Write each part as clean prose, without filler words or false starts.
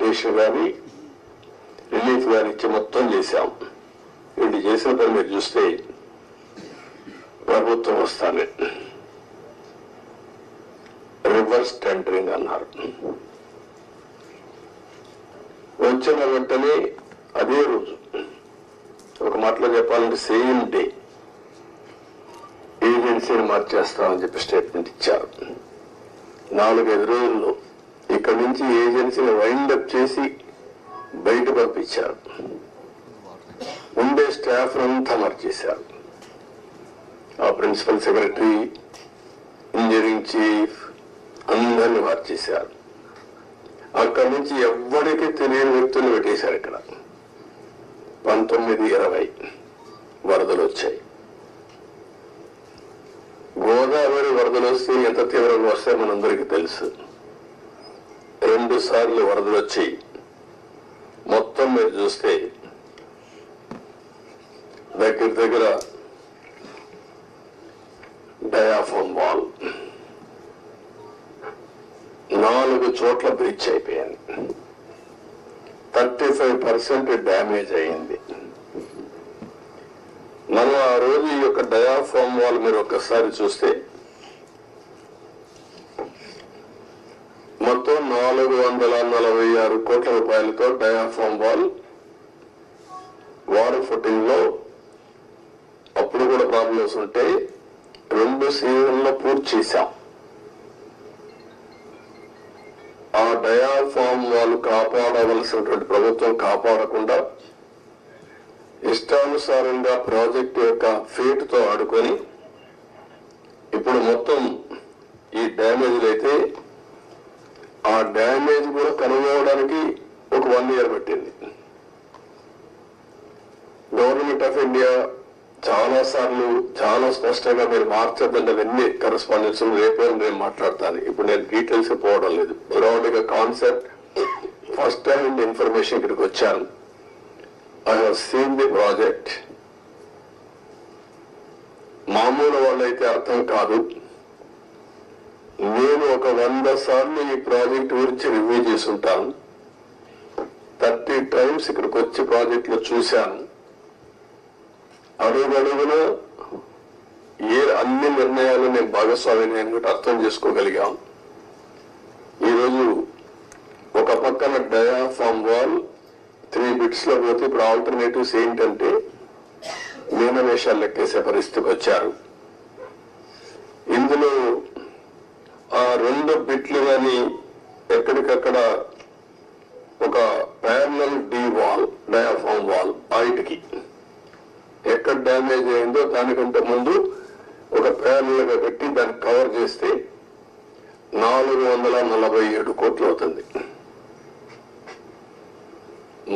Petition కానీ relief కానీ ఇచ్చి మొత్తం చేశాం. వీళ్ళు చేసిన పని మీరు చూస్తే ప్రభుత్వం వస్తానే రివర్స్ టెండరింగ్ అన్నారు. వచ్చిన వెంటనే అదే రోజు, ఒక మాటలో చెప్పాలంటే సేమ్ డే ఏజెన్సీని మార్చేస్తామని చెప్పి స్టేట్మెంట్ ఇచ్చారు. 4-5 రోజుల్లో ఇక్కడి నుంచి ఏజెన్సీని వైండప్ చేసి బయట పంపించారు. ఉండే స్టాఫ్ అంతా మార్చేశారు. ఆ ప్రిన్సిపల్ సెక్రటరీ, ఇంజనీరింగ్ చీఫ్ అందరినీ మార్చేశారు. అక్కడి నుంచి ఎవ్వడికి తెలియని వ్యక్తులు పెట్టేశారు. ఇక్కడ 19-20 వరదలు వచ్చాయి. గోదావరి వరదలు వస్తే ఎంత తీవ్రంగా వస్తాయో మనందరికీ తెలుసు. 2 సార్లు వరదలు వచ్చి మొత్తం మీరు చూస్తే దగ్గర డయాఫామ్ వాల్ 4 చోట్ల బ్రీచ్ అయిపోయింది. 35% డ్యామేజ్ అయింది. మనం ఆ రోజు ఈ యొక్క డయాఫామ్ వాల్ మీరు ఒక్కసారి చూస్తే మొత్తం 446 కోట్ల రూపాయలతో డయాఫామ్ వాల్ వాటర్ ఫుటింగ్ లో అప్పుడు కూడా ప్రాబ్లమ్స్ ఉంటే 2 సీజన్లో పూర్తి చేశాం. ఆ డయాఫామ్ వాళ్ళు కాపాడవలసినటువంటి ప్రభుత్వం కాపాడకుండా ఇష్టానుసారంగా ప్రాజెక్టు యొక్క ఫేట్ తో ఆడుకొని ఇప్పుడు మొత్తం ఈ డ్యామేజ్లు అయితే ఆ డ్యామేజ్ కూడా కనుగొనడానికి ఒక 1 year పట్టింది. గవర్నమెంట్ ఆఫ్ ఇండియా చాలా సార్లు చాలా స్పష్టంగా మీరు మార్చద్దంటే అవన్నీ కరెస్పాండెన్స్ రేపే నేను మాట్లాడతాను. ఇప్పుడు నేను డీటెయిల్స్ పోవడం లేదు. బ్రాడ్ గా కాన్సెప్ట్ ఫస్ట్ హ్యాండ్ ఇన్ఫర్మేషన్ ఇక్కడికి వచ్చాను. I have seen the project. మామూలు వాళ్ళైతే అర్థం కాదు. నేను ఒక 100 సార్లు ఈ ప్రాజెక్ట్ గురించి రివ్యూ చేసి ఉంటాను. 30 times ఇక్కడికి వచ్చి ప్రాజెక్ట్ లో చూశాను. అడుగడుగున అన్ని నిర్ణయాలు నేను భాగస్వామిని అనుకుంటే అర్థం చేసుకోగలిగాం. ఈరోజు ఒక పక్కన డయాఫామ్ వాల్ 3 bits లో పోతే ఇప్పుడు ఆల్టర్నేటివ్స్ ఏంటంటే మీనవేషాలు లెక్కేసే పరిస్థితికి వచ్చారు. ఇందులో ఆ 2 బిట్లు కానీ ఎక్కడికక్కడ ఒక parallel D wall diaphragm wall హైట్కి ఎక్కడ డ్యామేజ్ అయిందో దానికంటే ముందు ఒక ప్యారలల్ గా కట్టి దాన్ని కవర్ చేస్తే 447 కోట్లు అవుతుంది.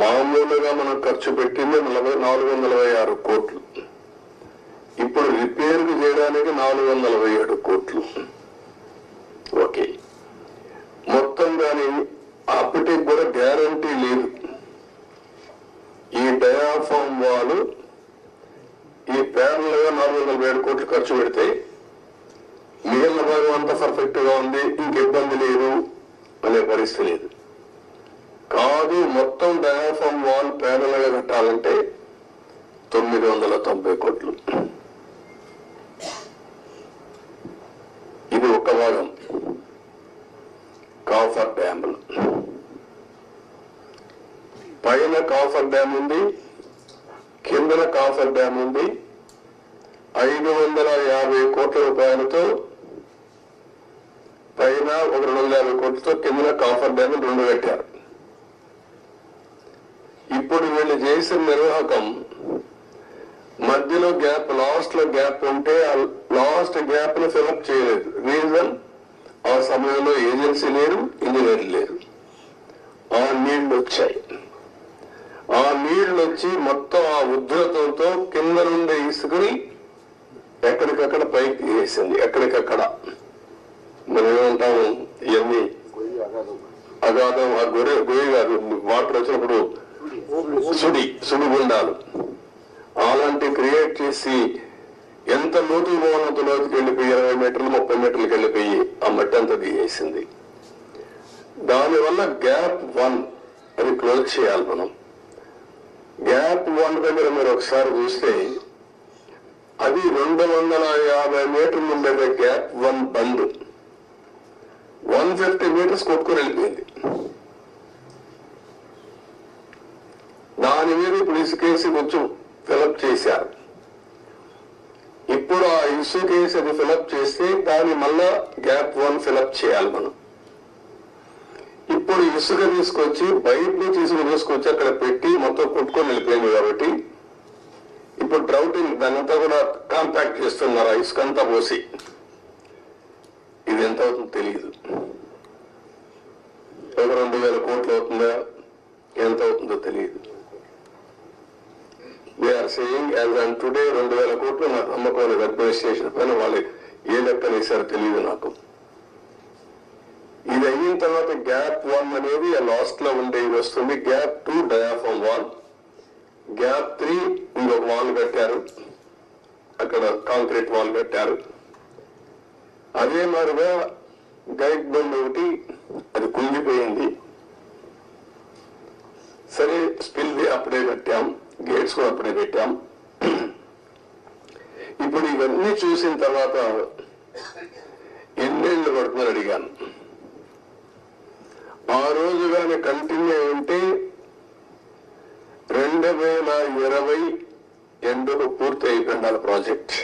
మామూలుగా మనం ఖర్చు పెట్టింది 446 కోట్లు. ఇప్పుడు రిపేర్ చేయడానికి 447 కోట్లు. ఓకే, మొత్తం దాని అప్పటికి కూడా గ్యారంటీ లేదు. ఈ డయాఫామ్ వాల్ ఈ ప్యారల్ గా 447 కోట్లు ఖర్చు పెడితే మిగిలిన భాగం అంతా పర్ఫెక్ట్ గా ఉంది, ఇంక ఇబ్బంది లేదు అనే పరిస్థితి లేదు. కాదు, మొత్తం డయాఫామ్ వాల్ ప్యారల్ గా కట్టాలంటే 990 కోట్లు. ఇది ఒక భాగం. కాఫర్ డ్యామ్ పైన కాఫర్ డ్యామ్ ఉంది, కిందన కాఫర్ డ్యామ్ ఉంది. 550 కోట్ల రూపాయలతో పైన ఒక 250 కోట్లతో కిందన కాఫర్ డ్యామ్ 2 కట్టారు. ఇప్పుడు వీళ్ళు చేసిన నిర్వాహకం మధ్యలో గ్యాప్, లాస్ట్ లో గ్యాప్ ఉంటే ఆ లాస్ట్ గ్యాప్ ను ఫిలప్ చేయలేదు. రీజన్, ఆ సమయంలో ఏజెన్సీ లేరు, ఇంజనీర్ లేరు. ఆ నీళ్లు వచ్చాయి. ఆ నీళ్లు వచ్చి మొత్తం ఆ ఉధృతంతో కింద నుండి ఇసుకుని ఎక్కడికక్కడ పైకి వేసింది. ఎక్కడికక్కడ మనం ఏమంటాము, ఇవన్నీ అగాధం, ఆ గొయ్యి కాదు, వాటర్ వచ్చినప్పుడు సుడిగుండాలు అలాంటి క్రియేట్ చేసి ఎంత లోతుకు పోవాలంత లోతుకి వెళ్ళిపోయి 20 మీటర్లు 30 మీటర్లకు వెళ్ళిపోయి ఆ మట్టి అంతా దిగేసింది. దానివల్ల గ్యాప్ 1 అది క్లోజ్ చేయాలి మనం. గ్యాప్ 1 దగ్గర మీరు ఒకసారి చూస్తే అది 250 మీటర్లు ఉండేది. గ్యాప్ 1 బండ్ 150 మీటర్స్ కొట్టుకుని వెళ్ళిపోయింది. దాని మీద ఇప్పుడు ఇసుకేసి కొంచెం ఫిలప్ చేశారు. ఇప్పుడు ఆ ఇసుకేసి అది ఫిలప్ చేస్తే దాన్ని మళ్ళా గ్యాప్ 1 ఫిలప్ చేయాలి మనం. ఇప్పుడు ఇసుక తీసుకొచ్చి బయట నుంచి ఇసుక తీసుకొచ్చి అక్కడ పెట్టి మొత్తం కొట్టుకొని వెళ్ళిపోయింది. కాబట్టి ఇప్పుడు డ్రౌటింగ్ దానంతా కూడా కాంపాక్ట్ చేస్తున్నారు. ఆ ఇసుక అంతా పోసి ఇది ఎంత అవుతుందో తెలియదు. ఒక 2000 కోట్లు అవుతుందా, ఎంత అవుతుందో తెలియదు. They are saying as on today 2000 కోట్లు. నాకు నమ్మకం లేదు అడ్మినిస్ట్రేషన్ పైన. వాళ్ళు ఏ లెక్కన వేసారో తెలియదు నాకు. ఇది అయిన తర్వాత గ్యాప్ 1 అనేది లాస్ట్ లో ఉండేది వస్తుంది. గ్యాప్ 2 డయాఫామ్ వాల్, గ్యాప్ 3 ఇంకొక వాల్ కట్టారు, అక్కడ కాంక్రీట్ వాల్ కట్టారు. అదే మాదిరిగా గైడ్ బండ్ ఒకటి అది కుంగిపోయింది. సరే స్పిల్ వే అప్పుడే కట్టాం, గేట్స్ కూడా అప్పుడే పెట్టాం. ఇప్పుడు ఇవన్నీ చూసిన తర్వాత ఎన్నేళ్లు పడుతుందని అడిగాను. ఆ రోజు కానీ కంటిన్యూ ఉంటే 2020 ఎండుకు పూర్తి అయిపోయింది ప్రాజెక్ట్.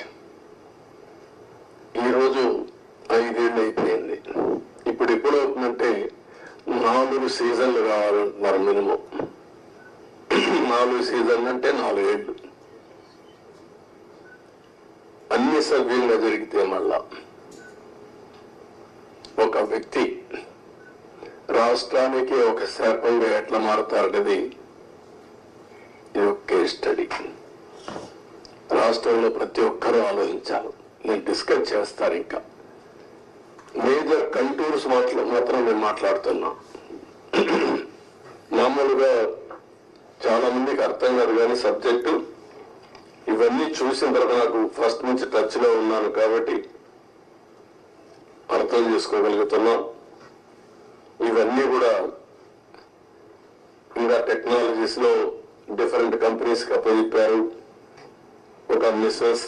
ఈరోజు 5 ఏళ్ళు అయిపోయింది. ఇప్పుడు ఎప్పుడు అవుతుందంటే 4 సీజన్లు కావాలంటున్నారు మినిమం. 4 సీజన్లు అంటే 4 ఏళ్ళు. అన్ని సవ్యంగా జరిగితే మళ్ళా ఒక వ్యక్తి రాష్ట్రానికి ఒక శాపంగా ఎట్లా మారుతారనేది ఇది ఒక కేస్ స్టడీ. రాష్ట్రంలో ప్రతి ఒక్కరూ ఆలోచించాలి. నేను డిస్కస్ చేస్తాను. ఇంకా మేజర్ కంటూర్స్ మాత్రం నేను మాట్లాడుతున్నా. మామూలుగా చాలా మందికి అర్థం కాదు కానీ సబ్జెక్టు ఇవన్నీ చూసిన తర్వాత నాకు ఫస్ట్ నుంచి టచ్ లో ఉన్నాను కాబట్టి అర్థం చేసుకోగలుగుతున్నాం. ఇవన్నీ కూడా ఇంకా టెక్నాలజీస్ లో డిఫరెంట్ కంపెనీస్ కి అప్పచెప్పారు. ఒక messrs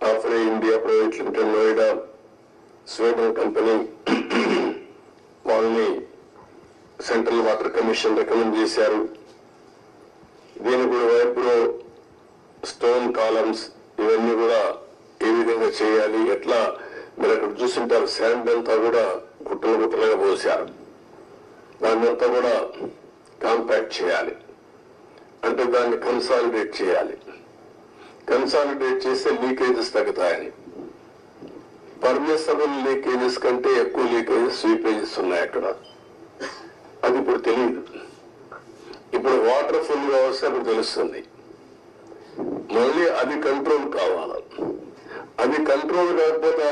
Afry India private limited Noida Sweden company, వాళ్ళని సెంట్రల్ వాటర్ కమిషన్ రికమెండ్ చేశారు. దీని కూడా వైబ్రో స్టోన్ కాలమ్స్ ఇవన్నీ కూడా ఏ విధంగా చేయాలి, ఎట్లా మీరు అక్కడ చూసింటారు. శాండ్ అంతా కూడా గుట్టలు గుట్టలుగా పోసారు. దాన్ని అంతా కూడా కాంపాక్ట్ చేయాలి. అంటే దాన్ని కన్సాలిడేట్ చేయాలి. కన్సాలిడేట్ చేస్తే లీకేజెస్ తగ్గుతాయని. పర్మిసబుల్ లీకేజెస్ కంటే ఎక్కువ లీకేజెస్, స్వీపేజెస్ ఉన్నాయి అక్కడ. అది ఇప్పుడు తెలియదు. ఇప్పుడు వాటర్ ఫుల్ గా వస్తే అప్పుడు తెలుస్తుంది. మళ్ళీ అది కంట్రోల్ కావాలి. అది కంట్రోల్ కాకపోతే